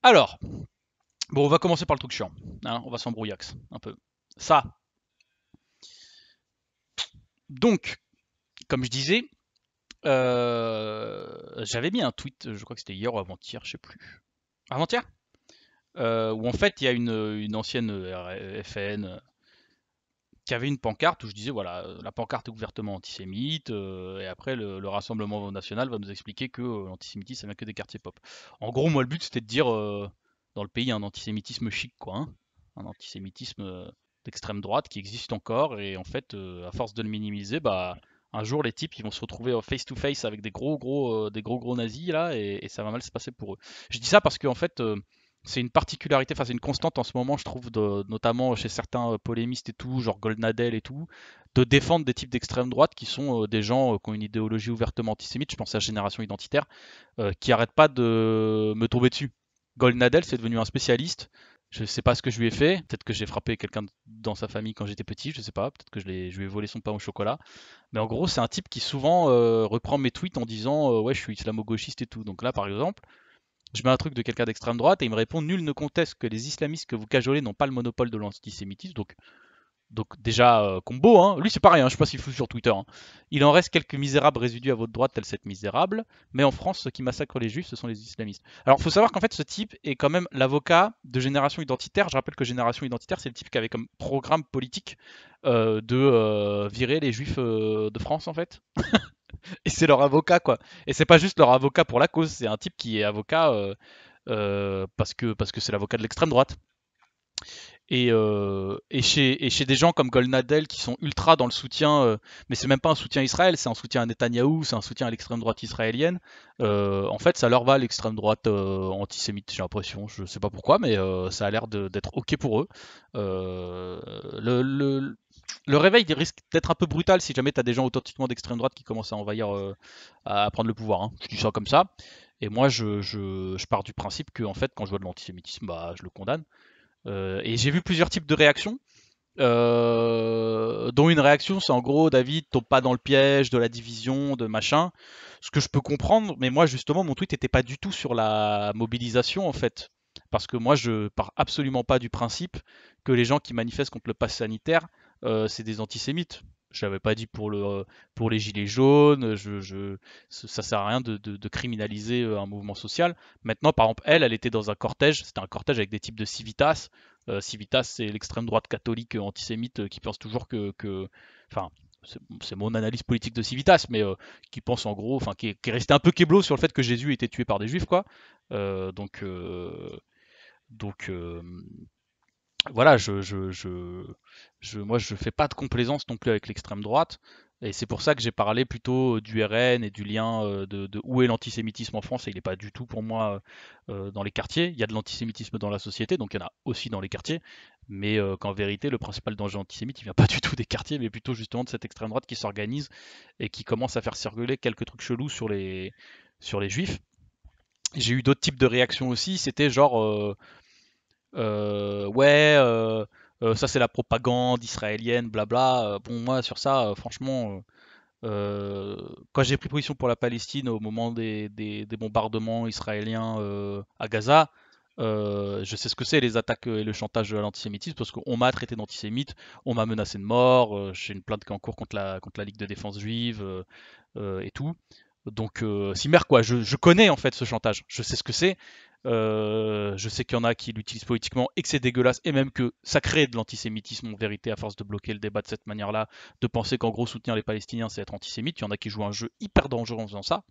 Alors, bon, on va commencer par le truc chiant. Hein, on va s'embrouillax un peu. Ça. Donc, comme je disais, j'avais mis un tweet, je crois que c'était hier ou avant-hier, je sais plus. Avant-hier où en fait il y a une ancienne FN qui avait une pancarte où je disais voilà, la pancarte est ouvertement antisémite, et après le Rassemblement national va nous expliquer que l'antisémitisme ça vient que des quartiers pop. En gros, moi le but c'était de dire dans le pays il y a un antisémitisme chic quoi, hein. Un antisémitisme d'extrême droite qui existe encore et en fait à force de le minimiser, bah un jour les types ils vont se retrouver face to face avec des gros nazis là et ça va mal se passer pour eux. Je dis ça parce qu'en fait c'est une particularité, enfin c'est une constante en ce moment, je trouve, notamment chez certains polémistes et tout, genre Goldnadel et tout, de défendre des types d'extrême droite qui sont des gens qui ont une idéologie ouvertement antisémite, je pense à Génération Identitaire, qui arrêtent pas de me tomber dessus. Goldnadel, c'est devenu un spécialiste. Je sais pas ce que je lui ai fait. Peut-être que j'ai frappé quelqu'un dans sa famille quand j'étais petit, je sais pas. Peut-être que je lui ai volé son pain au chocolat. Mais en gros, c'est un type qui souvent reprend mes tweets en disant ouais, je suis islamo-gauchiste et tout. Donc là, par exemple, je mets un truc de quelqu'un d'extrême droite et il me répond nul ne conteste que les islamistes que vous cajolez n'ont pas le monopole de l'antisémitisme. Donc déjà combo, hein. Lui c'est pareil, hein, je sais pas s'il fout sur Twitter, hein. Il en reste quelques misérables résidus à votre droite, tel cette misérable. Mais en France, ceux qui massacrent les juifs, ce sont les islamistes. Alors il faut savoir qu'en fait ce type est quand même l'avocat de Génération Identitaire. Je rappelle que Génération Identitaire c'est le type qui avait comme programme politique de virer les juifs de France en fait. Et c'est leur avocat quoi. Et c'est pas juste leur avocat pour la cause, c'est un type qui est avocat parce que c'est l'avocat de l'extrême droite. Et chez des gens comme Golnadel qui sont ultra dans le soutien, mais c'est même pas un soutien à Israël, c'est un soutien à Netanyahou, c'est un soutien à l'extrême droite israélienne. En fait, ça leur va l'extrême droite antisémite, j'ai l'impression. Je sais pas pourquoi, mais ça a l'air d'être ok pour eux. Euh, le, le, le réveil il risque d'être un peu brutal si jamais tu as des gens authentiquement d'extrême droite qui commencent à envahir, à prendre le pouvoir, hein. Je dis ça comme ça. Et moi, je pars du principe que, en fait, quand je vois de l'antisémitisme, bah, je le condamne. Et j'ai vu plusieurs types de réactions, dont une réaction, c'est en gros, David, tombe pas dans le piège de la division, de machin. Ce que je peux comprendre, mais moi, justement, mon tweet n'était pas du tout sur la mobilisation, en fait. Parce que moi, je pars absolument pas du principe que les gens qui manifestent contre le pass sanitaire, c'est des antisémites. Je l'avais pas dit pour les gilets jaunes, ça sert à rien de criminaliser un mouvement social. Maintenant, par exemple, elle était dans un cortège, c'était un cortège avec des types de Civitas. Civitas, c'est l'extrême droite catholique antisémite qui pense toujours enfin, c'est mon analyse politique de Civitas, mais qui pense en gros, enfin, qui est resté un peu keblo sur le fait que Jésus était tué par des juifs, quoi. Euh, donc, euh, donc, voilà, moi, je fais pas de complaisance non plus avec l'extrême droite. Et c'est pour ça que j'ai parlé plutôt du RN et du lien de où est l'antisémitisme en France. Et il n'est pas du tout pour moi dans les quartiers. Il y a de l'antisémitisme dans la société, donc il y en a aussi dans les quartiers. Mais qu'en vérité, le principal danger antisémite, il vient pas du tout des quartiers, mais plutôt justement de cette extrême droite qui s'organise et qui commence à faire circuler quelques trucs chelous sur les juifs. J'ai eu d'autres types de réactions aussi. C'était genre ouais, ça c'est la propagande israélienne, blabla. Bon, moi sur ça, franchement, quand j'ai pris position pour la Palestine au moment des bombardements israéliens à Gaza, je sais ce que c'est les attaques et le chantage à l'antisémitisme parce qu'on m'a traité d'antisémite, on m'a menacé de mort, j'ai une plainte qui est en cours contre la Ligue de défense juive et tout. Donc, Simer, quoi, je connais en fait ce chantage, je sais ce que c'est. Je sais qu'il y en a qui l'utilisent politiquement et que c'est dégueulasse, et même que ça crée de l'antisémitisme en vérité à force de bloquer le débat de cette manière-là, de penser qu'en gros soutenir les Palestiniens c'est être antisémite. Il y en a qui jouent un jeu hyper dangereux en faisant ça.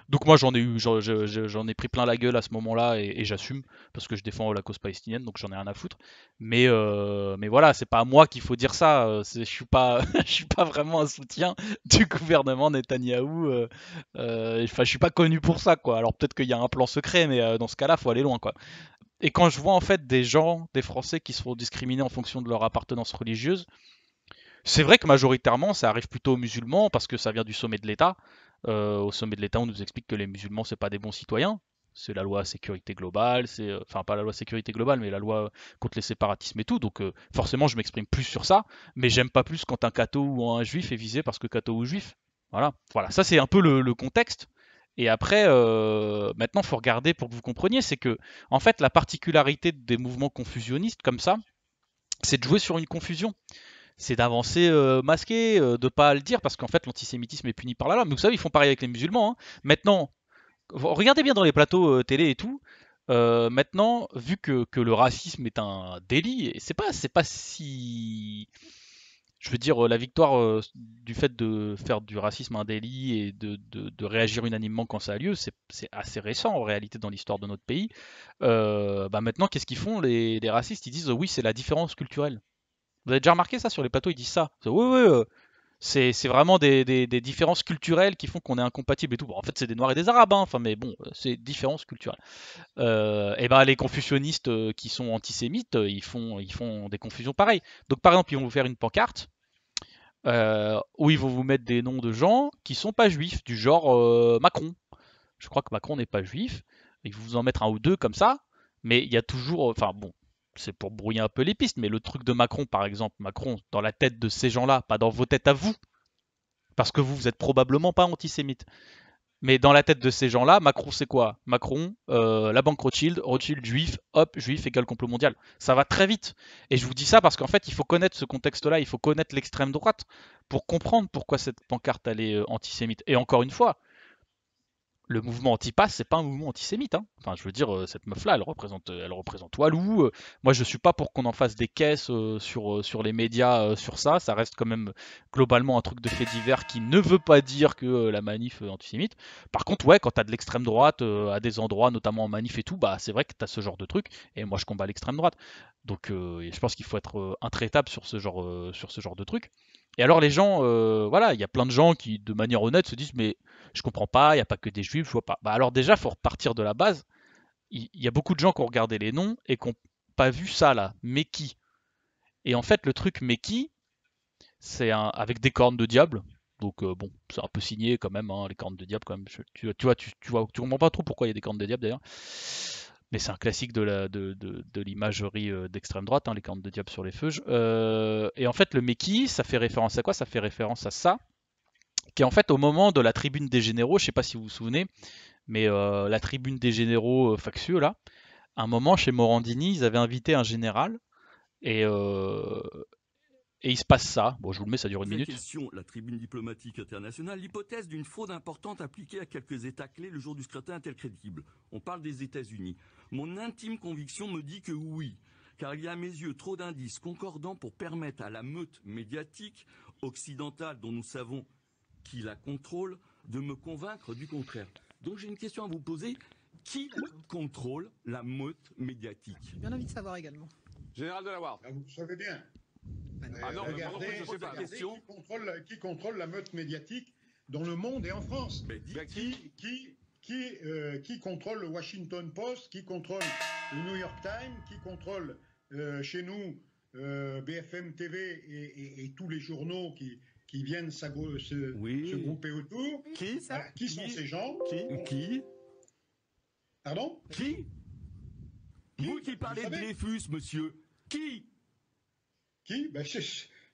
Donc moi j'en ai pris plein la gueule à ce moment-là et j'assume parce que je défends la cause palestinienne, donc j'en ai rien à foutre. Mais voilà, c'est pas à moi qu'il faut dire ça. Je suis pas je suis pas vraiment un soutien du gouvernement Netanyahou. Enfin je suis pas connu pour ça quoi. Alors peut-être qu'il y a un plan secret, mais dans ce cas-là faut aller loin quoi. Et quand je vois en fait des gens, des Français qui se font discriminer en fonction de leur appartenance religieuse, c'est vrai que majoritairement, ça arrive plutôt aux musulmans parce que ça vient du sommet de l'État. Au sommet de l'État, on nous explique que les musulmans, c'est pas des bons citoyens. C'est la loi sécurité globale, c'est enfin pas la loi sécurité globale, mais la loi contre les séparatismes et tout. Donc forcément, je m'exprime plus sur ça, mais j'aime pas plus quand un catho ou un juif est visé parce que catho ou juif. Voilà, voilà. Ça c'est un peu le contexte. Et après, maintenant, faut regarder pour que vous compreniez, c'est que, en fait, la particularité des mouvements confusionnistes comme ça, c'est de jouer sur une confusion. C'est d'avancer masqué, de pas le dire, parce qu'en fait, l'antisémitisme est puni par la loi. Mais vous savez, ils font pareil avec les musulmans, hein. Maintenant, regardez bien dans les plateaux télé et tout. Maintenant, vu que le racisme est un délit, et c'est pas si, je veux dire, la victoire du fait de faire du racisme un délit et de réagir unanimement quand ça a lieu, c'est assez récent en réalité dans l'histoire de notre pays. Bah maintenant, qu'est-ce qu'ils font les racistes? Ils disent oui, c'est la différence culturelle. Vous avez déjà remarqué ça sur les plateaux? Ils disent ça. Oui, oui, c'est vraiment des différences culturelles qui font qu'on est incompatible et tout. Bon, en fait, c'est des Noirs et des Arabes, hein. Enfin, mais bon, c'est différences culturelles. Et ben les confusionnistes qui sont antisémites, ils font des confusions pareilles. Donc, par exemple, ils vont vous faire une pancarte où ils vont vous mettre des noms de gens qui sont pas juifs, du genre Macron. Je crois que Macron n'est pas juif. Ils vont vous en mettre un ou deux comme ça, mais il y a toujours, enfin bon, c'est pour brouiller un peu les pistes, mais le truc de Macron, par exemple, Macron dans la tête de ces gens-là, pas dans vos têtes à vous, parce que vous êtes probablement pas antisémite. Mais dans la tête de ces gens-là, Macron c'est quoi? Macron, la banque Rothschild, Rothschild juif, hop, juif égale complot mondial. Ça va très vite. Et je vous dis ça parce qu'en fait, il faut connaître ce contexte-là, il faut connaître l'extrême droite pour comprendre pourquoi cette pancarte elle est antisémite. Et encore une fois, le mouvement anti-pass, c'est pas un mouvement antisémite, hein. Enfin, je veux dire, cette meuf-là, elle représente Walou. Moi, je suis pas pour qu'on en fasse des caisses sur les médias sur ça. Ça reste quand même globalement un truc de fait divers qui ne veut pas dire que la manif est antisémite. Par contre, ouais, quand t'as de l'extrême droite à des endroits, notamment en manif et tout, bah c'est vrai que t'as ce genre de truc. Et moi, je combats l'extrême droite. Donc, je pense qu'il faut être intraitable sur ce genre de truc. Et alors les gens, voilà, il y a plein de gens qui, de manière honnête, se disent mais je comprends pas, il n'y a pas que des juifs, je vois pas. Bah alors déjà, il faut repartir de la base. Il y a beaucoup de gens qui ont regardé les noms et qui n'ont pas vu ça là. Mais qui? Et en fait, le truc mais qui, c'est avec des cornes de diable. Donc bon, c'est un peu signé quand même, hein, les cornes de diable quand même. Tu comprends pas trop pourquoi il y a des cornes de diable d'ailleurs. Mais c'est un classique de l'imagerie d'extrême droite, hein, les cornes de diable sur les feuilles. Et en fait, le Meki, ça fait référence à quoi? Ça fait référence à ça, qui est en fait au moment de la tribune des généraux, je sais pas si vous vous souvenez, mais la tribune des généraux factieux, là, à un moment, chez Morandini, ils avaient invité un général, et, euh, et il se passe ça. Bon, je vous le mets, ça dure une La minute. question, la tribune diplomatique internationale, l'hypothèse d'une fraude importante appliquée à quelques États clés le jour du scrutin est-elle crédible? On parle des États-Unis. Mon intime conviction me dit que oui, car il y a à mes yeux trop d'indices concordants pour permettre à la meute médiatique occidentale, dont nous savons qui la contrôle, de me convaincre du contraire. Donc j'ai une question à vous poser. Qui contrôle la meute médiatique? J'ai bien envie de savoir également. Général de la Ward. Ah, vous savez bien. Ah non, mais moi non Regardez, plus, je sais pas. regardez Question. qui contrôle la meute médiatique dans le monde et en France. Mais dites Qui contrôle le Washington Post, qui contrôle le New York Times, qui contrôle chez nous BFM TV et tous les journaux qui viennent se grouper autour. qui Qui sont ces gens? Qui Pardon? Qui Vous qui parlez de savez Dreyfus, monsieur. Qui Qui? Ben,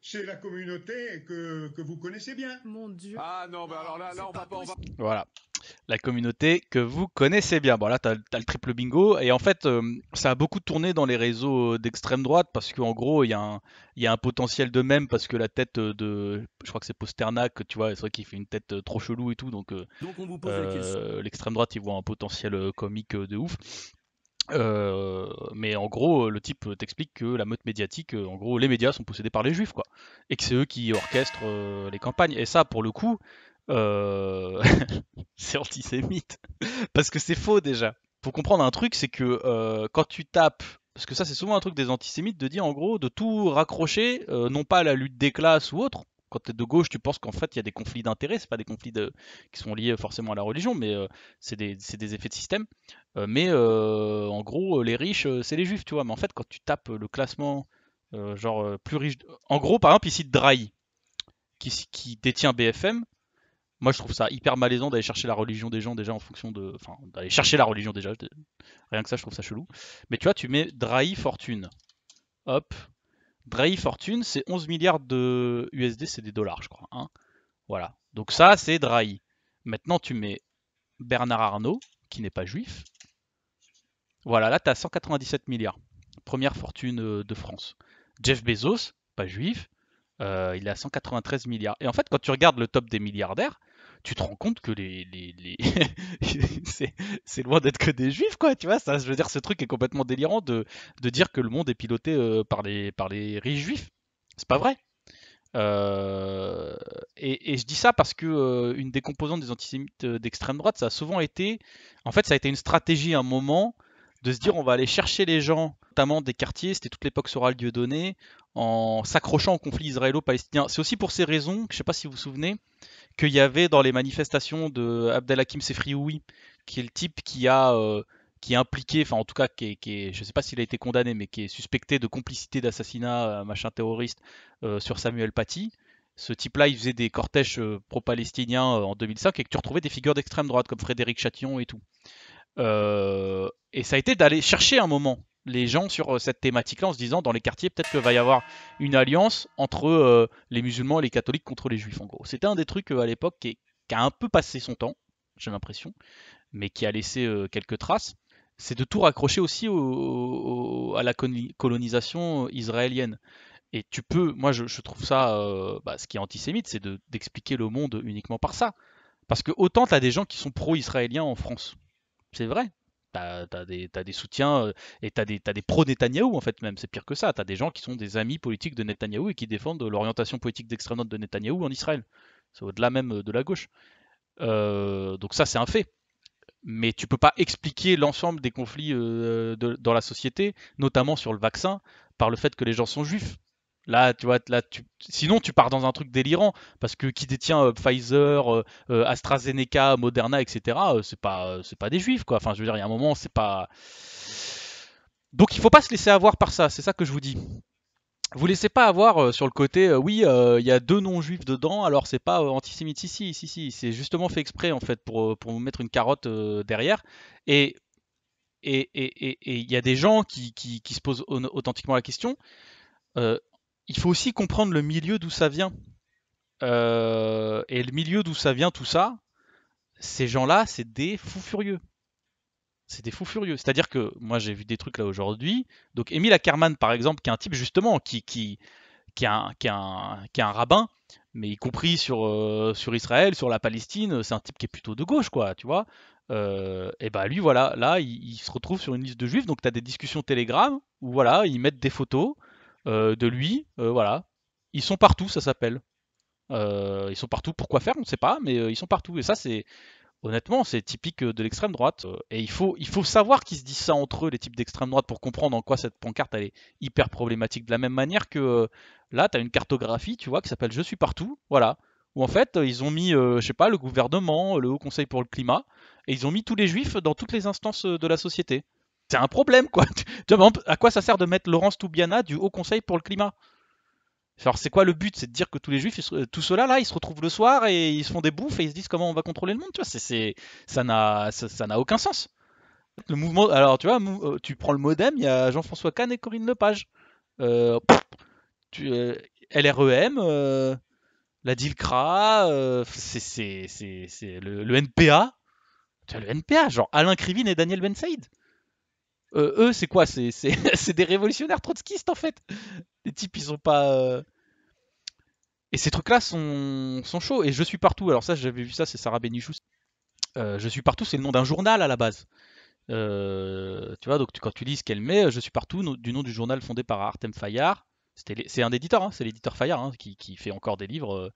c'est la communauté que vous connaissez bien. Mon Dieu. Ah non, mais alors là, on va pas. Voilà. La communauté que vous connaissez bien. Bon là, t'as le triple bingo. Et en fait, ça a beaucoup tourné dans les réseaux d'extrême droite parce qu'en gros, il y a un potentiel de même parce que la tête je crois que c'est Posternak, tu vois, c'est vrai qu'il fait une tête trop chelou et tout. Donc Donc on vous pose la question. l'extrême droite, ils voient un potentiel comique de ouf. Mais en gros, le type t'explique que la meute médiatique, en gros, les médias sont possédés par les juifs, quoi. Et que c'est eux qui orchestrent les campagnes. Et ça, pour le coup, euh, c'est antisémite. Parce que c'est faux déjà. Faut comprendre un truc, c'est que quand tu tapes, parce que ça c'est souvent un truc des antisémites de dire en gros de tout raccrocher, non pas à la lutte des classes ou autre. Quand tu es de gauche, tu penses qu'en fait il y a des conflits d'intérêts, c'est pas des conflits qui sont liés forcément à la religion, mais c'est des effets de système. Mais en gros, les riches, c'est les juifs, tu vois. Mais en fait, quand tu tapes le classement, genre plus riche. En gros, par exemple, ici Drahi, qui détient BFM, moi, je trouve ça hyper malaisant d'aller chercher la religion des gens déjà en fonction de. Enfin, d'aller chercher la religion déjà. Rien que ça, je trouve ça chelou. Mais tu vois, tu mets Drahi Fortune. Hop. Drahi Fortune, c'est 11 milliards de USD, c'est des dollars, je crois, hein. Voilà. Donc ça, c'est Drahi. Maintenant, tu mets Bernard Arnault, qui n'est pas juif. Voilà, là, tu as 197 milliards. Première fortune de France. Jeff Bezos, pas juif, il est à 193 milliards. Et en fait, quand tu regardes le top des milliardaires, tu te rends compte que c'est loin d'être que des juifs, quoi. Tu vois, ça, je veux dire, ce truc est complètement délirant de dire que le monde est piloté par les riches juifs. C'est pas vrai. Et je dis ça parce que une des composantes des antisémites d'extrême droite, ça a souvent été, en fait, ça a été une stratégie à un moment de se dire on va aller chercher les gens, notamment des quartiers, c'était toute l'époque Soral Dieudonné, en s'accrochant au conflit israélo-palestinien. C'est aussi pour ces raisons, je ne sais pas si vous vous souvenez, qu'il y avait dans les manifestations de Abdelhakim Sefrioui, qui est le type qui est impliqué, enfin en tout cas je ne sais pas s'il a été condamné, mais qui est suspecté de complicité d'assassinat, machin terroriste, sur Samuel Paty. Ce type-là, il faisait des cortèges pro-palestiniens en 2005 et que tu retrouvais des figures d'extrême droite comme Frédéric Chatillon et tout. Et ça a été d'aller chercher un moment les gens sur cette thématique-là en se disant dans les quartiers peut-être qu'il va y avoir une alliance entre les musulmans et les catholiques contre les juifs en gros. C'était un des trucs à l'époque qui a un peu passé son temps, j'ai l'impression, mais qui a laissé quelques traces. C'est de tout raccrocher aussi à la colonisation israélienne. Et tu peux, moi je trouve ça, ce qui est antisémite, c'est d'expliquer le monde uniquement par ça. Parce que autant tu as des gens qui sont pro-israéliens en France, c'est vrai. T'as des soutiens et t'as des pro-Netanyahou en fait même, c'est pire que ça. T'as des gens qui sont des amis politiques de Netanyahou et qui défendent l'orientation politique d'extrême droite de Netanyahou en Israël. C'est au-delà même de la gauche. Donc ça c'est un fait. Mais tu peux pas expliquer l'ensemble des conflits dans la société, notamment sur le vaccin, par le fait que les gens sont juifs. Là, tu vois, sinon tu pars dans un truc délirant parce que qui détient Pfizer, AstraZeneca, Moderna, etc. C'est pas des juifs, quoi. Enfin, je veux dire, il y a un moment, c'est pas. Donc, il faut pas se laisser avoir par ça. C'est ça que je vous dis. Vous laissez pas avoir sur le côté, oui, il y a deux non-juifs dedans, alors c'est pas antisémite. Si, c'est justement fait exprès en fait pour vous mettre une carotte derrière. Et il y a des gens qui se posent authentiquement la question. euh, il faut aussi comprendre le milieu d'où ça vient. Et le milieu d'où ça vient tout ça, ces gens-là, c'est des fous furieux. C'est des fous furieux. C'est-à-dire que moi j'ai vu des trucs là aujourd'hui. Donc Émile Ackerman par exemple, qui est un type justement qui est un rabbin, mais y compris sur Israël, sur la Palestine, c'est un type qui est plutôt de gauche, quoi, tu vois. Et bah lui, voilà, là, il se retrouve sur une liste de juifs, donc tu as des discussions Telegram où voilà, ils mettent des photos de lui, voilà. Ils sont partout, ça s'appelle. Ils sont partout, pourquoi faire, on ne sait pas, mais ils sont partout. Et ça, c'est honnêtement, c'est typique de l'extrême droite. Et il faut savoir qu'ils se disent ça entre eux, les types d'extrême droite, pour comprendre en quoi cette pancarte elle est hyper problématique. De la même manière que là, tu as une cartographie, tu vois, qui s'appelle Je suis partout, voilà. Où en fait, ils ont mis, je sais pas, le gouvernement, le Haut Conseil pour le climat, et ils ont mis tous les juifs dans toutes les instances de la société. C'est un problème, quoi. Tu vois, à quoi ça sert de mettre Laurence Toubiana du Haut Conseil pour le climat? Alors c'est quoi le but? C'est de dire que tous les juifs, tout cela là, ils se retrouvent le soir et ils se font des bouffes et ils se disent comment on va contrôler le monde. Tu vois, ça n'a aucun sens. Le mouvement, alors tu vois, tu prends le MoDem, il y a Jean-François Kahn et Corinne Lepage. Euh, tu, LREM, la DILCRA, c'est le NPA. Tu vois, le NPA, genre Alain Krivine et Daniel Ben Saïd. Eux, c'est quoi? C'est des révolutionnaires trotskistes en fait. Les types, ils sont pas. Et ces trucs-là sont chauds. Et Je suis partout. Alors ça, j'avais vu ça, c'est Sarah Benichou. Je suis partout, c'est le nom d'un journal à la base. Tu vois, donc quand tu lis ce qu'elle met, Je suis partout, du nom du journal fondé par Artem Fayard. C'est un éditeur, hein, c'est l'éditeur Fayard qui fait encore des livres.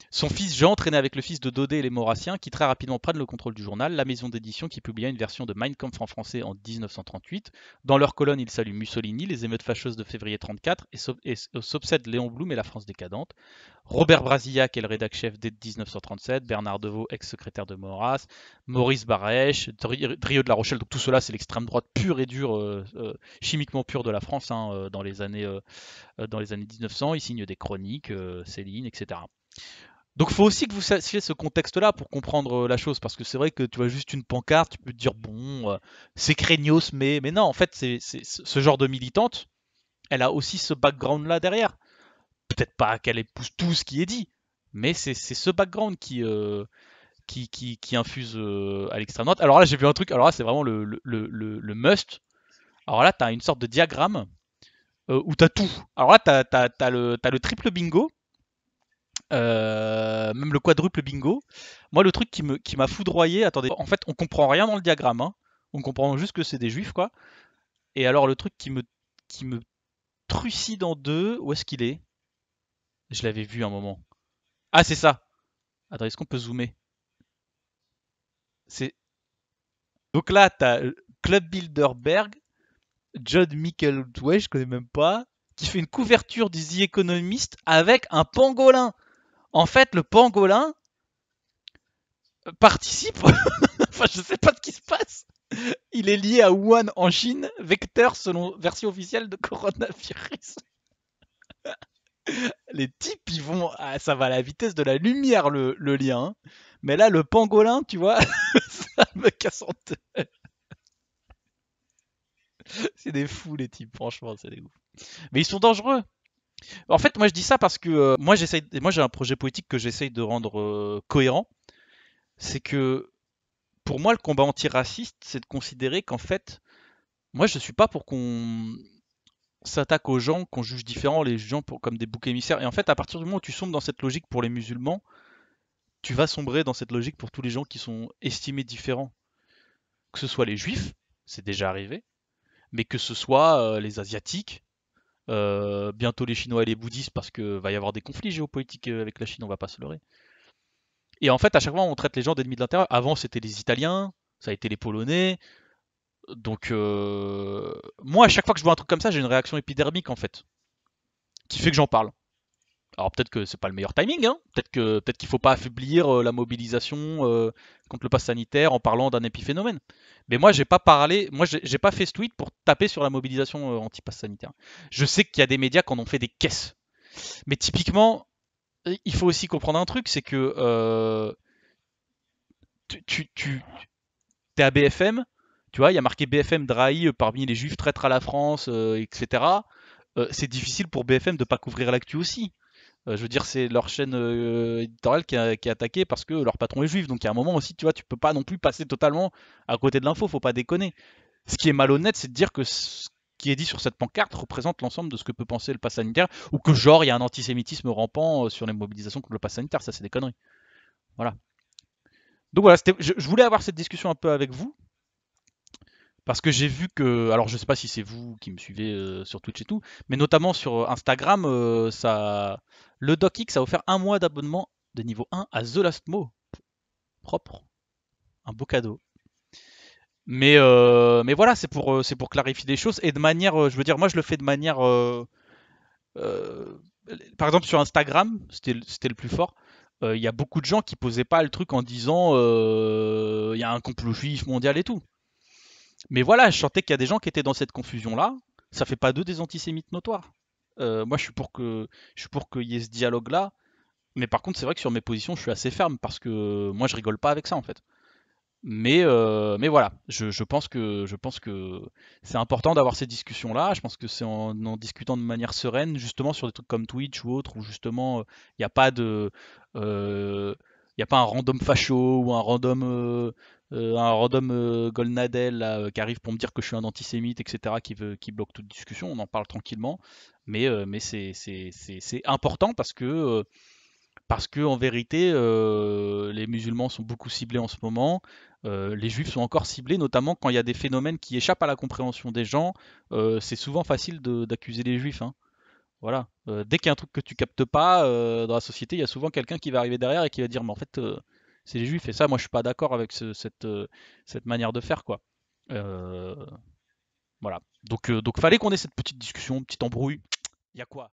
Son fils Jean, traîné avec le fils de Daudet et les Maurassiens, qui très rapidement prennent le contrôle du journal, la maison d'édition qui publia une version de Mein Kampf en français en 1938. Dans leur colonne, ils saluent Mussolini, les émeutes fâcheuses de février 1934, et s'obsèdent Léon Blum et la France décadente. Robert Brasillac est le rédac-chef dès 1937, Bernard Deveau, ex-secrétaire de Maurras, Maurice Barèche, Drieux de la Rochelle, donc tout cela c'est l'extrême droite pure et dure, chimiquement pure de la France dans les années 1900. Il signe des chroniques, Céline, etc. Donc il faut aussi que vous sachiez ce contexte-là pour comprendre la chose, parce que c'est vrai que tu vois juste une pancarte, tu peux te dire bon, c'est craignos, mais non, en fait, ce genre de militante, elle a aussi ce background-là derrière. Peut-être pas qu'elle épouse tout ce qui est dit, mais c'est ce background qui infuse à l'extrême droite. Alors là, j'ai vu un truc, alors là, c'est vraiment le must. Alors là, tu as une sorte de diagramme où tu as tout. Alors là, tu as le triple bingo, même le quadruple bingo. Moi, le truc qui m'a foudroyé, attendez, en fait, on comprend rien dans le diagramme, hein. On comprend juste que c'est des juifs, quoi. Et alors, le truc qui me trucide en deux, où est-ce qu'il est? Je l'avais vu un moment. Ah, c'est ça. Attends, est-ce qu'on peut zoomer? C'est Donc là, t'as Club Bilderberg, John Michelway, je connais même pas, qui fait une couverture du The Economist avec un pangolin. En fait, le pangolin participe. Enfin, je sais pas ce qui se passe. Il est lié à Wuhan en Chine, vecteur selon version officielle de coronavirus. Les types, ils vont. Ah, ça va à la vitesse de la lumière, le lien, hein. Mais là, le pangolin, tu vois, ça me casse en deux. C'est des fous, les types, franchement, c'est des ouf. Mais ils sont dangereux. En fait, moi je dis ça parce que moi j'ai un projet politique que j'essaye de rendre cohérent. C'est que pour moi le combat antiraciste, c'est de considérer qu'en fait, moi je suis pas pour qu'on s'attaque aux gens, qu'on juge différents, les gens comme des boucs émissaires. Et en fait, à partir du moment où tu sombres dans cette logique pour les musulmans, tu vas sombrer dans cette logique pour tous les gens qui sont estimés différents. Que ce soit les juifs, c'est déjà arrivé, mais que ce soit les asiatiques, bientôt les Chinois et les bouddhistes, parce que va y avoir des conflits géopolitiques avec la Chine, on va pas se leurrer. Et en fait, à chaque fois, on traite les gens d'ennemis de l'intérieur. Avant, c'était les Italiens, ça a été les Polonais. Donc, moi, à chaque fois que je vois un truc comme ça, j'ai une réaction épidermique, en fait, qui fait que j'en parle. Alors peut-être que c'est pas le meilleur timing, hein. Peut-être qu'il faut pas affaiblir la mobilisation contre le pass sanitaire en parlant d'un épiphénomène. Mais moi, j'ai pas parlé, moi, j'ai pas fait ce tweet pour taper sur la mobilisation anti-pass sanitaire. Je sais qu'il y a des médias qui en ont fait des caisses. Mais typiquement, il faut aussi comprendre un truc, c'est que tu es à BFM, tu vois, il y a marqué BFM Drahi parmi les juifs traîtres à la France, etc. C'est difficile pour BFM de pas couvrir l'actu aussi. Je veux dire, c'est leur chaîne éditoriale qui est attaquée parce que leur patron est juif. Donc, il y a un moment aussi, tu vois, tu peux pas non plus passer totalement à côté de l'info, faut pas déconner. Ce qui est malhonnête, c'est de dire que ce qui est dit sur cette pancarte représente l'ensemble de ce que peut penser le pass sanitaire, ou que genre, il y a un antisémitisme rampant sur les mobilisations contre le pass sanitaire. Ça, c'est des conneries. Voilà. Donc voilà, je voulais avoir cette discussion un peu avec vous, parce que j'ai vu que, alors je sais pas si c'est vous qui me suivez sur Twitch et tout, mais notamment sur Instagram, le DocX a offert un mois d'abonnement de niveau 1 à The Last Mo. Propre. Un beau cadeau. Mais voilà, c'est pour clarifier des choses et de manière, je veux dire, moi je le fais de manière, euh, par exemple sur Instagram, c'était le plus fort. Il y a beaucoup de gens qui posaient pas le truc en disant il y a un complot juif mondial et tout. Mais voilà, je sentais qu'il y a des gens qui étaient dans cette confusion-là. Ça fait pas d'eux des antisémites notoires. Moi, je suis pour qu'il y ait ce dialogue-là. Mais par contre, c'est vrai que sur mes positions, je suis assez ferme parce que moi, je rigole pas avec ça en fait. Mais voilà, je pense que c'est important d'avoir ces discussions-là. Je pense que c'est en discutant de manière sereine, justement sur des trucs comme Twitch ou autre, où justement il n'y a pas de, il y a pas un random facho ou un random Golnadel là, qui arrive pour me dire que je suis un antisémite, etc., qui bloque toute discussion. On en parle tranquillement, mais c'est important parce que en vérité, les musulmans sont beaucoup ciblés en ce moment. Les juifs sont encore ciblés, notamment quand il y a des phénomènes qui échappent à la compréhension des gens. C'est souvent facile d'accuser les juifs, hein. Voilà. Dès qu'il y a un truc que tu captes pas dans la société, il y a souvent quelqu'un qui va arriver derrière et qui va dire, mais en fait, c'est les juifs. Et ça, moi, je suis pas d'accord avec cette manière de faire, quoi. Euh, voilà. Donc, fallait qu'on ait cette petite discussion, petite embrouille. Il y a quoi?